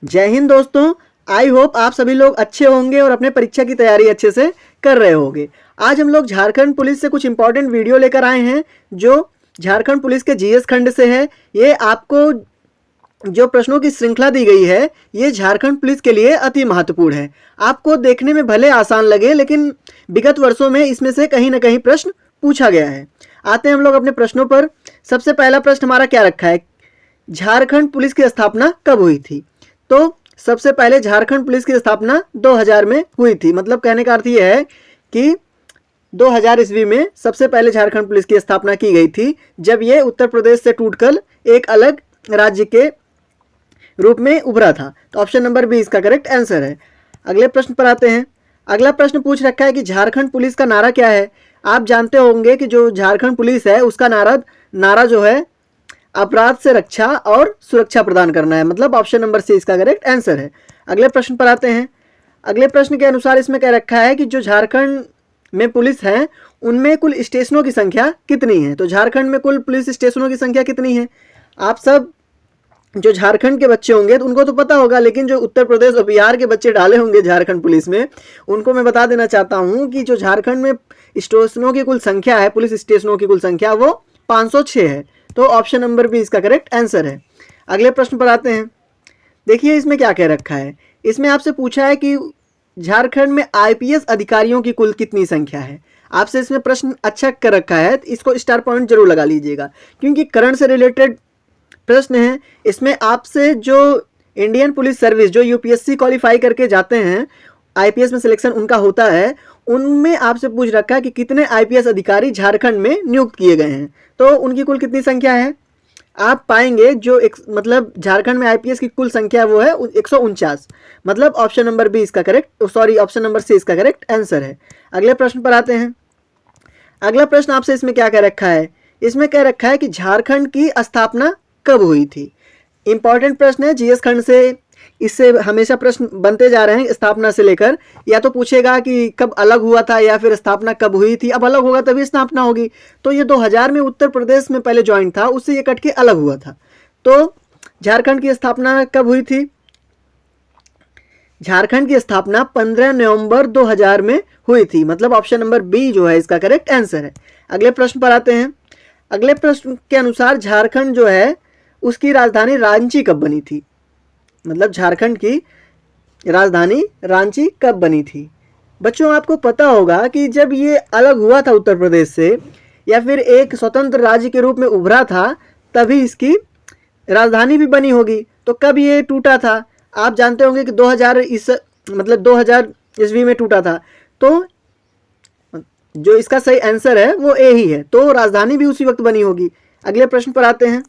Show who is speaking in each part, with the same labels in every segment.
Speaker 1: जय हिंद दोस्तों। I hope आप सभी लोग अच्छे होंगे और अपने परीक्षा की तैयारी अच्छे से कर रहे होंगे। आज हम लोग झारखंड पुलिस से कुछ इंपॉर्टेंट वीडियो लेकर आए हैं जो झारखंड पुलिस के जीएस खंड से है। ये आपको जो प्रश्नों की श्रृंखला दी गई है ये झारखंड पुलिस के लिए अति महत्वपूर्ण है। आपको देखने में भले आसान लगे लेकिन विगत वर्षों में इसमें से कहीं ना कहीं प्रश्न पूछा गया है। आते हैं हम लोग अपने प्रश्नों पर। सबसे पहला प्रश्न हमारा क्या रखा है, झारखंड पुलिस की स्थापना कब हुई थी? तो सबसे पहले झारखंड पुलिस की स्थापना 2000 में हुई थी। मतलब कहने का अर्थ ये है कि 2000 ईस्वी में सबसे पहले झारखंड पुलिस की स्थापना की गई थी, जब ये उत्तर प्रदेश से टूटकर एक अलग राज्य के रूप में उभरा था। तो ऑप्शन नंबर बी इसका करेक्ट आंसर है। अगले प्रश्न पर आते हैं। अगला प्रश्न पूछ रखा है कि झारखंड पुलिस का नारा क्या है? आप जानते होंगे कि जो झारखंड पुलिस है उसका नारा जो है अपराध से रक्षा और सुरक्षा प्रदान करना है। मतलब ऑप्शन नंबर सी इसका करेक्ट आंसर है। अगले प्रश्न पर आते हैं। अगले प्रश्न के अनुसार इसमें कह रखा है कि जो झारखंड में पुलिस है उनमें कुल स्टेशनों की संख्या कितनी है? तो झारखंड में कुल पुलिस स्टेशनों की संख्या कितनी है? आप सब जो झारखंड के बच्चे होंगे तो उनको तो पता होगा, लेकिन जो उत्तर प्रदेश और बिहार के बच्चे डाले होंगे झारखंड पुलिस में उनको मैं बता देना चाहता हूँ कि जो झारखंड में स्टेशनों की कुल संख्या है, पुलिस स्टेशनों की कुल संख्या वो 506 है। तो ऑप्शन नंबर बी इसका करेक्ट आंसर है। अगले प्रश्न पर आते हैं। देखिए इसमें क्या कह रखा है। इसमें आपसे पूछा है कि झारखंड में आईपीएस अधिकारियों की कुल कितनी संख्या है। आपसे इसमें प्रश्न अच्छा कर रखा है, इसको स्टार पॉइंट जरूर लगा लीजिएगा क्योंकि करंट से रिलेटेड प्रश्न है। इसमें आपसे जो इंडियन पुलिस सर्विस जो यूपीएससी क्वालिफाई करके जाते हैं, आईपीएस में सिलेक्शन उनका होता है, उनमें आपसे पूछ रखा है कि कितने आईपीएस अधिकारी झारखंड में नियुक्त किए गए हैं। तो उनकी कुल कितनी संख्या है? आप पाएंगे जो मतलब झारखंड में आईपीएस की कुल संख्या वो है 149। मतलब ऑप्शन नंबर बी इसका करेक्ट ऑप्शन नंबर सी इसका करेक्ट आंसर है। अगले प्रश्न पर आते हैं। अगला प्रश्न आपसे इसमें क्या कह रखा है? इसमें कह रखा है कि झारखंड की स्थापना कब हुई थी? इंपॉर्टेंट प्रश्न है जीएस खंड से, इससे हमेशा प्रश्न बनते जा रहे हैं स्थापना से लेकर। या तो पूछेगा कि कब अलग हुआ था या फिर स्थापना कब हुई थी। अब अलग होगा तभी स्थापना होगी। तो ये 2000 में उत्तर प्रदेश में पहले ज्वाइन था, उससे ये कट के अलग हुआ था। तो झारखंड की स्थापना कब हुई थी? झारखंड की स्थापना 15 नवंबर 2000 में हुई थी। मतलब ऑप्शन नंबर बी जो है इसका करेक्ट आंसर है। अगले प्रश्न पर आते हैं। अगले प्रश्न के अनुसार झारखंड जो है उसकी राजधानी रांची कब बनी थी? मतलब झारखंड की राजधानी रांची कब बनी थी? बच्चों आपको पता होगा कि जब ये अलग हुआ था उत्तर प्रदेश से या फिर एक स्वतंत्र राज्य के रूप में उभरा था तभी इसकी राजधानी भी बनी होगी। तो कब ये टूटा था? आप जानते होंगे कि 2000 ईस्वी में टूटा था। तो जो इसका सही आंसर है वो ए ही है। तो राजधानी भी उसी वक्त बनी होगी। अगले प्रश्न पर आते हैं।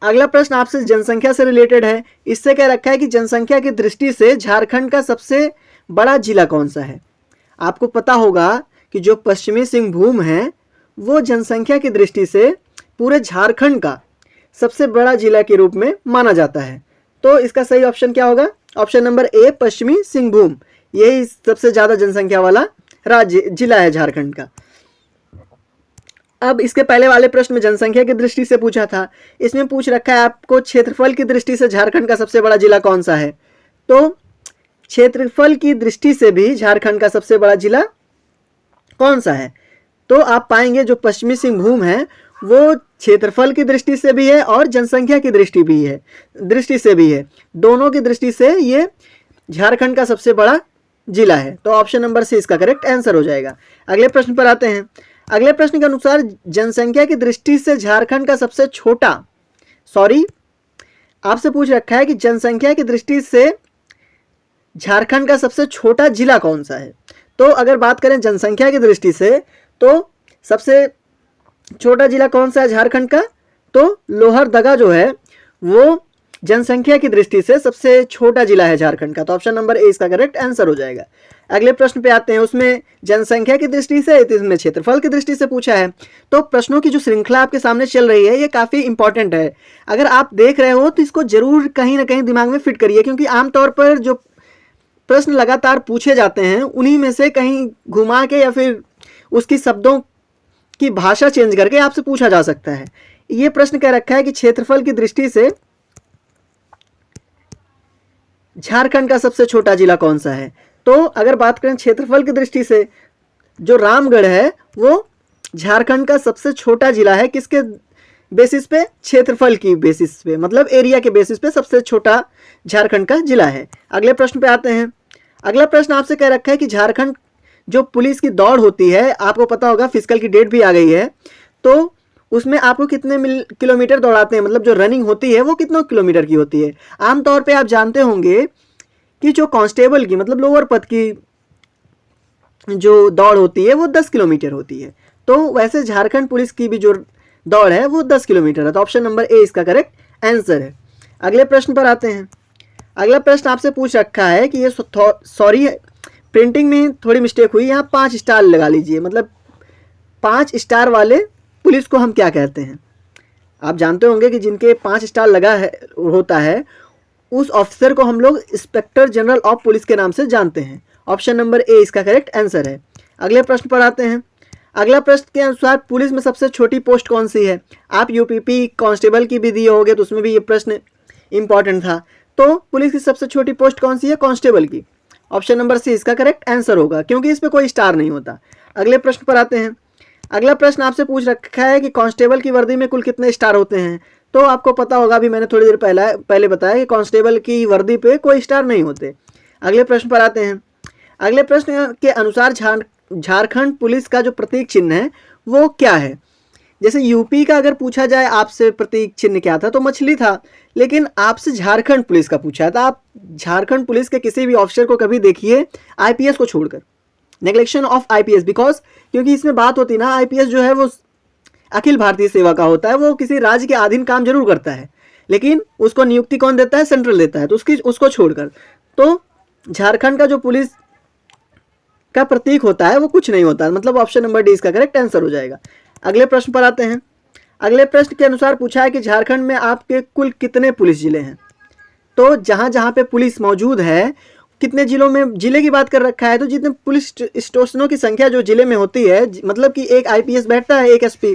Speaker 1: अगला प्रश्न आपसे जनसंख्या से रिलेटेड है। इससे क्या रखा है कि जनसंख्या की दृष्टि से झारखंड का सबसे बड़ा जिला कौन सा है? आपको पता होगा कि जो पश्चिमी सिंहभूम है वो जनसंख्या की दृष्टि से पूरे झारखंड का सबसे बड़ा जिला के रूप में माना जाता है। तो इसका सही ऑप्शन क्या होगा? ऑप्शन नंबर ए पश्चिमी सिंहभूम, यही सबसे ज्यादा जनसंख्या वाला जिला है झारखंड का। अब इसके पहले वाले प्रश्न में जनसंख्या की दृष्टि से पूछा था, इसमें पूछ रखा है आपको क्षेत्रफल की दृष्टि से झारखंड का सबसे बड़ा जिला कौन सा है? तो क्षेत्रफल की दृष्टि से भी झारखंड का सबसे बड़ा जिला कौन सा है? तो आप पाएंगे जो पश्चिमी सिंहभूम है वो क्षेत्रफल की दृष्टि से भी है और जनसंख्या की दृष्टि से भी है। दोनों की दृष्टि से ये झारखंड का सबसे बड़ा जिला है। तो ऑप्शन नंबर सी इसका करेक्ट आंसर हो जाएगा। अगले प्रश्न पर आते हैं। अगले प्रश्न के अनुसार जनसंख्या की दृष्टि से झारखंड का सबसे छोटा आपसे पूछ रखा है कि जनसंख्या की दृष्टि से झारखंड का सबसे छोटा जिला कौन सा है? तो अगर बात करें जनसंख्या की दृष्टि से तो सबसे छोटा जिला कौन सा है झारखंड का? तो लोहरदगा जो है वो जनसंख्या की दृष्टि से सबसे छोटा जिला है झारखंड का। तो ऑप्शन नंबर ए इसका करेक्ट आंसर हो जाएगा। अगले प्रश्न पे आते हैं। उसमें जनसंख्या की दृष्टि से, इसमें क्षेत्रफल की दृष्टि से पूछा है। तो प्रश्नों की जो श्रृंखला आपके सामने चल रही है ये काफ़ी इंपॉर्टेंट है। अगर आप देख रहे हो तो इसको जरूर कहीं ना कहीं दिमाग में फिट करिए, क्योंकि आमतौर पर जो प्रश्न लगातार पूछे जाते हैं उन्हीं में से कहीं घुमा के या फिर उसकी शब्दों की भाषा चेंज करके आपसे पूछा जा सकता है। ये प्रश्न कह रखा है कि क्षेत्रफल की दृष्टि से झारखंड का सबसे छोटा जिला कौन सा है? तो अगर बात करें क्षेत्रफल की दृष्टि से, जो रामगढ़ है वो झारखंड का सबसे छोटा जिला है। किसके बेसिस पे? क्षेत्रफल की बेसिस पे, मतलब एरिया के बेसिस पे सबसे छोटा झारखंड का जिला है। अगले प्रश्न पे आते हैं। अगला प्रश्न आपसे कह रखा है कि झारखंड जो पुलिस की दौड़ होती है, आपको पता होगा फिजिकल की डेट भी आ गई है, तो उसमें आपको कितने किलोमीटर दौड़ाते हैं, मतलब जो रनिंग होती है वो कितने किलोमीटर की होती है? आमतौर पे आप जानते होंगे कि जो कांस्टेबल की, मतलब लोअर पद की जो दौड़ होती है वो 10 किलोमीटर होती है। तो वैसे झारखंड पुलिस की भी जो दौड़ है वो 10 किलोमीटर है। तो ऑप्शन नंबर ए इसका करेक्ट आंसर है। अगले प्रश्न पर आते हैं। अगला प्रश्न आपसे पूछ रखा है कि ये सॉरी प्रिंटिंग में थोड़ी मिस्टेक हुई, यहाँ 5 स्टार लगा लीजिए, मतलब 5 स्टार वाले पुलिस को हम क्या कहते हैं? आप जानते होंगे कि जिनके 5 स्टार लगा है होता है उस ऑफिसर को हम लोग इंस्पेक्टर जनरल ऑफ पुलिस के नाम से जानते हैं। ऑप्शन नंबर ए इसका करेक्ट आंसर है। अगले प्रश्न पर आते हैं। अगला प्रश्न के अनुसार पुलिस में सबसे छोटी पोस्ट कौन सी है? आप यूपीपी कांस्टेबल की भी दिए होंगे तो उसमें भी ये प्रश्न इंपॉर्टेंट था। तो पुलिस की सबसे छोटी पोस्ट कौन सी है? कांस्टेबल की। ऑप्शन नंबर सी इसका करेक्ट आंसर होगा, क्योंकि इसमें कोई स्टार नहीं होता। अगले प्रश्न पर आते हैं। अगला प्रश्न आपसे पूछ रखा है कि कांस्टेबल की वर्दी में कुल कितने स्टार होते हैं? तो आपको पता होगा, अभी मैंने थोड़ी देर पहले बताया कि कांस्टेबल की वर्दी पे कोई स्टार नहीं होते। अगले प्रश्न पर आते हैं। अगले प्रश्न के अनुसार झारखंड पुलिस का जो प्रतीक चिन्ह है वो क्या है? जैसे यूपी का अगर पूछा जाए आपसे प्रतीक चिन्ह क्या था, तो मछली था, लेकिन आपसे झारखंड पुलिस का पूछा था। आप झारखंड पुलिस के किसी भी ऑफिसर को कभी देखिए आईपीएस को छोड़कर, नेग्लेक्शन ऑफ आईपीएस, बिकॉज क्योंकि इसमें बात होती ना, आईपीएस जो है वो अखिल भारतीय सेवा का होता है, वो किसी राज्य के अधीन काम जरूर करता है, लेकिन उसको नियुक्ति कौन देता है? सेंट्रल देता है। तो उसको छोड़कर तो झारखंड का जो पुलिस का प्रतीक होता है वो कुछ नहीं होता, मतलब ऑप्शन नंबर डी इसका करेक्ट आंसर हो जाएगा। अगले प्रश्न पर आते हैं। अगले प्रश्न के अनुसार पूछा है कि झारखंड में आपके कुल कितने पुलिस जिले हैं? तो जहां जहां पे पुलिस मौजूद है, कितने जिलों में, जिले की बात कर रखा है, तो जितने पुलिस स्टेशनों की संख्या जो जिले में होती है, मतलब कि एक आईपीएस बैठता है, एक एसपी,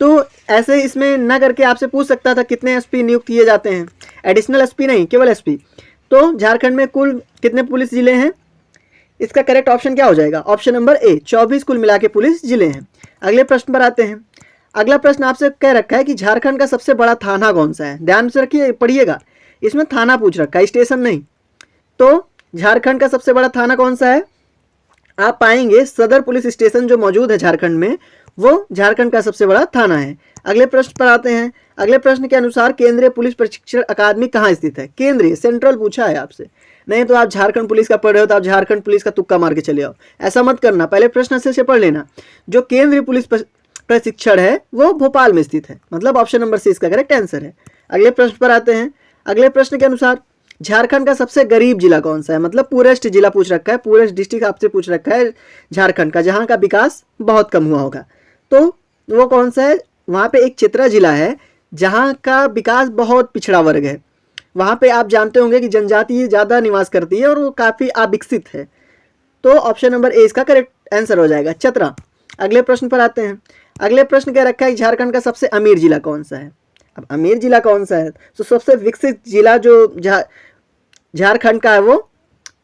Speaker 1: तो ऐसे इसमें ना करके आपसे पूछ सकता था कितने एसपी नियुक्त किए जाते हैं, एडिशनल एसपी नहीं, केवल एसपी। तो झारखंड में कुल कितने पुलिस जिले हैं? इसका करेक्ट ऑप्शन क्या हो जाएगा? ऑप्शन नंबर ए 24 कुल मिला के पुलिस जिले हैं। अगले प्रश्न पर आते हैं। अगला प्रश्न आपसे कह रखा है कि झारखंड का सबसे बड़ा थाना कौन सा है? ध्यान से रखिए, पढ़िएगा, इसमें थाना पूछ रखा है, स्टेशन नहीं। तो झारखंड का सबसे बड़ा थाना कौन सा है? आप पाएंगे सदर पुलिस स्टेशन जो मौजूद है झारखंड में, वो झारखंड का सबसे बड़ा थाना है। अगले प्रश्न पर आते हैं। अगले प्रश्न के अनुसार केंद्रीय पुलिस प्रशिक्षण अकादमी कहाँ स्थित है? केंद्रीय, सेंट्रल पूछा है आपसे, नहीं तो आप झारखंड पुलिस का पढ़ रहे हो तो आप झारखंड पुलिस का तुक्का मार के चले आओ, ऐसा मत करना, पहले प्रश्न अच्छे से पढ़ लेना। जो केंद्रीय पुलिस प्रशिक्षण है वो भोपाल में स्थित है, मतलब ऑप्शन नंबर सी इसका करेक्ट आंसर है। अगले प्रश्न पर आते हैं। अगले प्रश्न के अनुसार झारखंड का सबसे गरीब जिला कौन सा है? मतलब पूरेस्ट जिला पूछ रखा है, पूरेस्ट डिस्ट्रिक्ट आपसे पूछ रखा है झारखंड का, जहाँ का विकास बहुत कम हुआ होगा, तो वो कौन सा है? वहाँ पे एक चतरा जिला है जहाँ का विकास बहुत पिछड़ा वर्ग है, वहाँ पे आप जानते होंगे कि जनजाति ज़्यादा निवास करती है और वो काफ़ी अविकसित है। तो ऑप्शन नंबर ए इसका करेक्ट आंसर हो जाएगा, चतरा। अगले प्रश्न पर आते हैं। अगले प्रश्न कह रखा है कि झारखंड का सबसे अमीर जिला कौन सा है? अब अमीर जिला कौन सा है? तो सबसे विकसित जिला जो झारखंड का है वो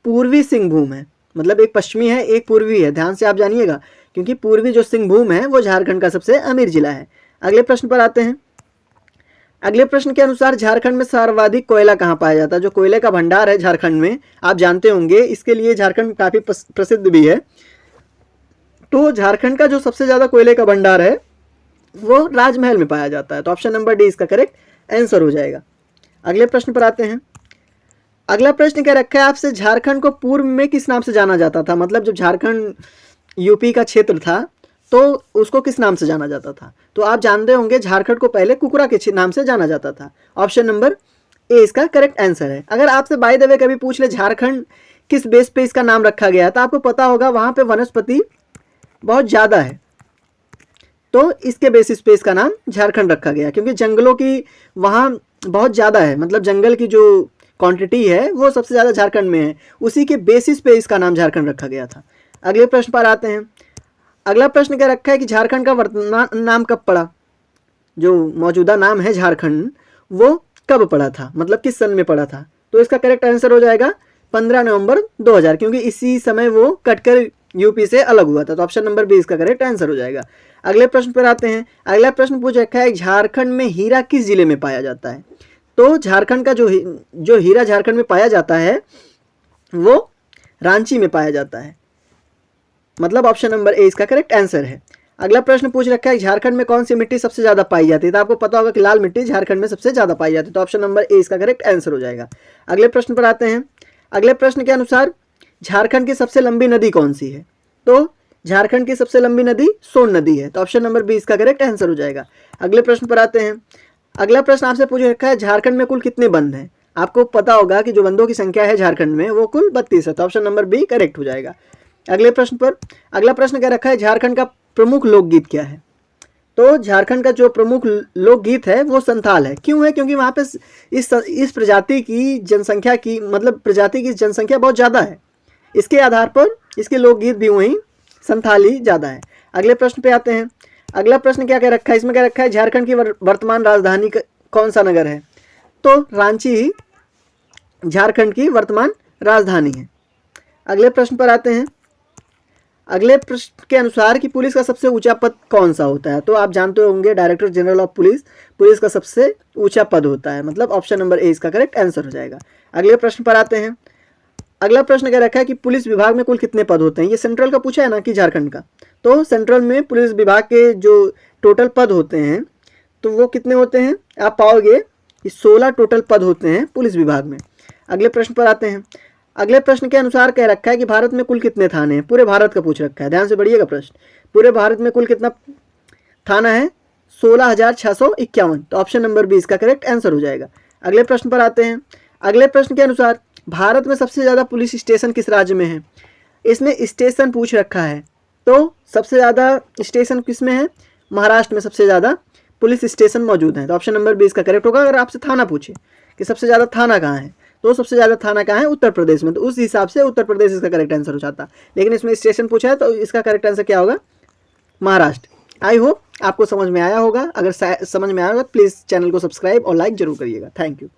Speaker 1: पूर्वी सिंहभूम है, मतलब एक पश्चिमी है एक पूर्वी है, ध्यान से आप जानिएगा, क्योंकि पूर्वी जो सिंहभूम है वो झारखंड का सबसे अमीर जिला है। अगले प्रश्न पर आते हैं। अगले प्रश्न के अनुसार झारखंड में सर्वाधिक कोयला कहाँ पाया जाता है? जो कोयले का भंडार है झारखंड में, आप जानते होंगे, इसके लिए झारखंड काफ़ी प्रसिद्ध भी है। तो झारखंड का जो सबसे ज़्यादा कोयले का भंडार है वो राजमहल में पाया जाता है, तो ऑप्शन नंबर डी इसका करेक्ट आंसर हो जाएगा। अगले प्रश्न पर आते हैं। अगला प्रश्न क्या रखा है आपसे, झारखंड को पूर्व में किस नाम से जाना जाता था? मतलब जब झारखंड यूपी का क्षेत्र था तो उसको किस नाम से जाना जाता था? तो आप जानते होंगे झारखंड को पहले कुकुरा के नाम से जाना जाता था, ऑप्शन नंबर ए इसका करेक्ट आंसर है। अगर आपसे बाय द वे कभी पूछ ले झारखंड किस बेस पे इसका नाम रखा गया है, तो आपको पता होगा वहाँ पे वनस्पति बहुत ज़्यादा है, तो इसके बेसिस पे इसका नाम झारखंड रखा गया, क्योंकि जंगलों की वहाँ बहुत ज़्यादा है, मतलब जंगल की जो क्वांटिटी है वो सबसे ज़्यादा झारखंड में है, उसी के बेसिस पे इसका नाम झारखंड रखा गया था। अगले प्रश्न पर आते हैं। अगला प्रश्न क्या रखा है कि झारखंड का वर्तमान नाम कब पड़ा? जो मौजूदा नाम है झारखंड वो कब पड़ा था, मतलब किस सन में पड़ा था? तो इसका करेक्ट आंसर हो जाएगा 15 नवंबर 2000, क्योंकि इसी समय वो कटकर यूपी से अलग हुआ था। तो ऑप्शन नंबर बी इसका करेक्ट आंसर हो जाएगा। अगले प्रश्न पर आते हैं। अगला प्रश्न पूछ रखा है, झारखंड में हीरा किस जिले में पाया जाता है? तो झारखंड का जो हीरा झारखंड में पाया जाता है वो रांची में पाया जाता है, मतलब ऑप्शन नंबर ए इसका करेक्ट आंसर है। अगला प्रश्न पूछ रखा है, झारखंड में कौन सी मिट्टी सबसे ज्यादा पाई जाती है? तो आपको पता होगा कि लाल मिट्टी झारखंड में सबसे ज्यादा पाई जाती है, तो ऑप्शन नंबर ए इसका करेक्ट आंसर हो जाएगा। अगले प्रश्न पर आते हैं। अगले प्रश्न के अनुसार झारखंड की सबसे लंबी नदी कौन सी है? तो झारखंड की सबसे लंबी नदी सोन नदी है, तो ऑप्शन नंबर बी इसका करेक्ट आंसर हो जाएगा। अगले प्रश्न पर आते हैं। अगला प्रश्न आपसे पूछ रखा है, झारखंड में कुल कितने बंद हैं? आपको पता होगा कि जो बंदों की संख्या है झारखंड में वो कुल 32 है, तो ऑप्शन नंबर बी करेक्ट हो जाएगा। अगले प्रश्न पर अगला प्रश्न क्या रखा है, झारखंड का प्रमुख लोकगीत क्या है? तो झारखंड का जो प्रमुख लोकगीत है वो संथाल है। क्यों है? क्योंकि वहाँ पे इस प्रजाति की जनसंख्या की मतलब प्रजाति की जनसंख्या बहुत ज़्यादा है, इसके आधार पर इसके लोकगीत भी वहीं संथाली ज़्यादा है। अगले प्रश्न पे आते हैं। अगला प्रश्न क्या कह रखा है, इसमें क्या रखा है, झारखंड की वर्तमान राजधानी कौन सा नगर है? तो रांची ही झारखंड की वर्तमान राजधानी है। अगले प्रश्न पर आते हैं। अगले प्रश्न के अनुसार कि पुलिस का सबसे ऊंचा पद कौन सा होता है? तो आप जानते होंगे director general of police police का सबसे ऊंचा पद होता है, मतलब ऑप्शन नंबर ए इसका करेक्ट आंसर हो जाएगा। अगले प्रश्न पर आते हैं। अगला प्रश्न क्या रखा है कि पुलिस विभाग में कुल कितने पद होते हैं? ये सेंट्रल का पूछा है ना कि झारखंड का, तो सेंट्रल में पुलिस विभाग के जो टोटल पद होते हैं तो वो कितने होते हैं? आप पाओगे कि 16 टोटल पद होते हैं पुलिस विभाग में। अगले प्रश्न पर आते हैं। अगले प्रश्न के अनुसार कह रखा है कि भारत में कुल कितने थाने हैं? पूरे भारत का पूछ रखा है, ध्यान से पढ़िएगा प्रश्न। पूरे भारत में कुल कितना थाना है? 16,651, तो ऑप्शन नंबर बी इसका करेक्ट आंसर हो जाएगा। अगले प्रश्न पर आते हैं। अगले प्रश्न के अनुसार भारत में सबसे ज़्यादा पुलिस स्टेशन किस राज्य में है? इसमें स्टेशन पूछ रखा है, तो सबसे ज़्यादा स्टेशन किस में है? महाराष्ट्र में सबसे ज़्यादा पुलिस स्टेशन मौजूद हैं, तो ऑप्शन नंबर बी इसका करेक्ट होगा। अगर आपसे थाना पूछे कि सबसे ज़्यादा थाना कहाँ है, तो सबसे ज़्यादा थाना कहाँ है? उत्तर प्रदेश में, तो उस हिसाब से उत्तर प्रदेश इसका करेक्ट आंसर हो जाता। लेकिन इसमें स्टेशन पूछा है तो इसका करेक्ट आंसर क्या होगा? महाराष्ट्र। आई होप आपको समझ में आया होगा। अगर समझ में आया होगा प्लीज़ चैनल को सब्सक्राइब और लाइक जरूर करिएगा। Thank you.